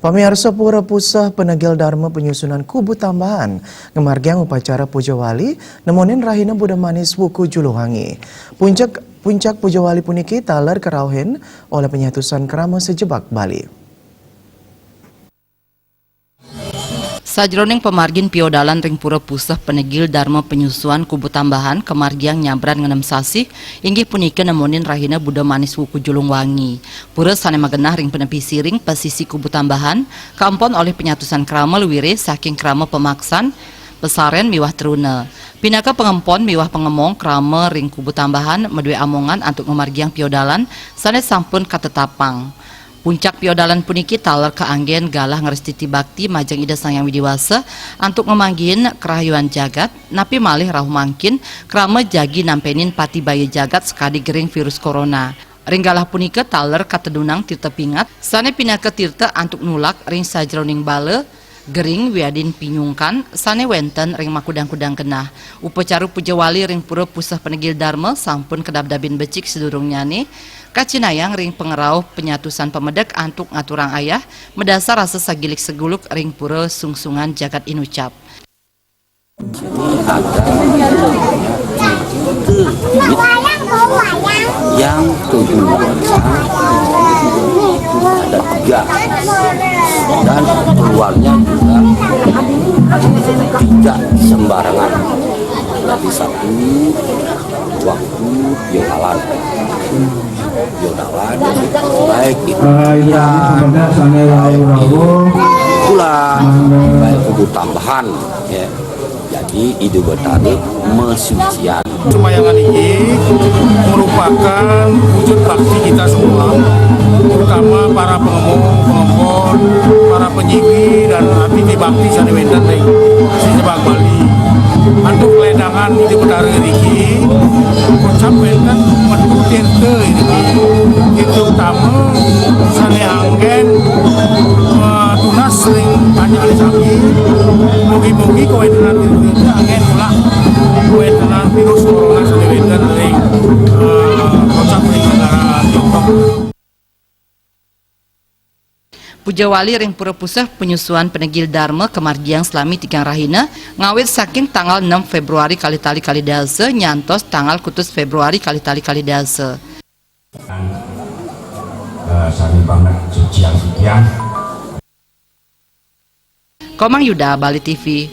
Pamirsa Pura Pusah penegil Dharma penyusunan kubu tambahan ngemargiang upacara Puja Wali nemonin rahina Buddha Manis Wuku Juluhangi. Puncak Puja Wali puniki taler kerauhen oleh penyatusan kerama sejebak Bali. Sajroning pemargin piodalan ring Pura Pusah penegil Dharma penyusuan kubu tambahan kemargiang nyabran ngenem sasih inggih punika nemonin rahina Buddha Manis Wuku Julungwangi. Pura sane magenah ring penepi siring pesisi kubu tambahan kampon oleh penyatusan krama luwire saking krama pemaksan pesaren miwah teruna. Pinaka pengempon miwah pengemong krama ring kubu tambahan medue amongan antuk memargiang piodalan sane sampun katetapang. Puncak piodalan puniki taler keanggen galah ngerestiti bakti majang ida sang yang widiwasa antuk ngemanggin kerahyuan jagat napi malih rahu mangkin krama jagi nampenin pati bayi jagat sekadi gering virus corona. Ring galah punika taler katedunang tirta pingat sane pinaka tirta antuk nulak ring sajroning bale gering wiadin pinyungkan sane wenten ring makudang-kudang kenah. Upacara Puja Wali ring Pura Pusah penegil Dharma sampun kedab-dabin becik sedurung nyane kacinayang ring pengerau penyatusan pemedek antuk ngaturang ayah mendasar rasa sagilik seguluk ring pura sungsungan jagat inucap. Yang tujuannya ada 3 dan keluarnya juga tidak sembarangan, tapi satu waktu yodalan baik itu bulan baik kubu tambahan ya. Jadi Idu Betani mesucian. Semayangan ini merupakan wujud bakti kita semua, terutama para pengempon, para penyiwi dan abdi bakti sane wenten ring sejebak Bali. Antuk ledangan Idu Betani ini, kocap wenten metu tirte ini. Itu utama sane anggen tunas sering banyak disabi. Mugi-mugi kowe tenan angin pula kowe tenan virus corona sane wenten ring kocap ring negara Tiongkok. Puja Wali ring Pura Pusah penyusuan penegil Dharma kemargiang selami tigang rahina ngawit saking tanggal 6 Februari kali-tali kali dase nyantos tanggal kutus Februari kali-tali kali dase. Sami banget sucian. Komang Yuda, Bali TV.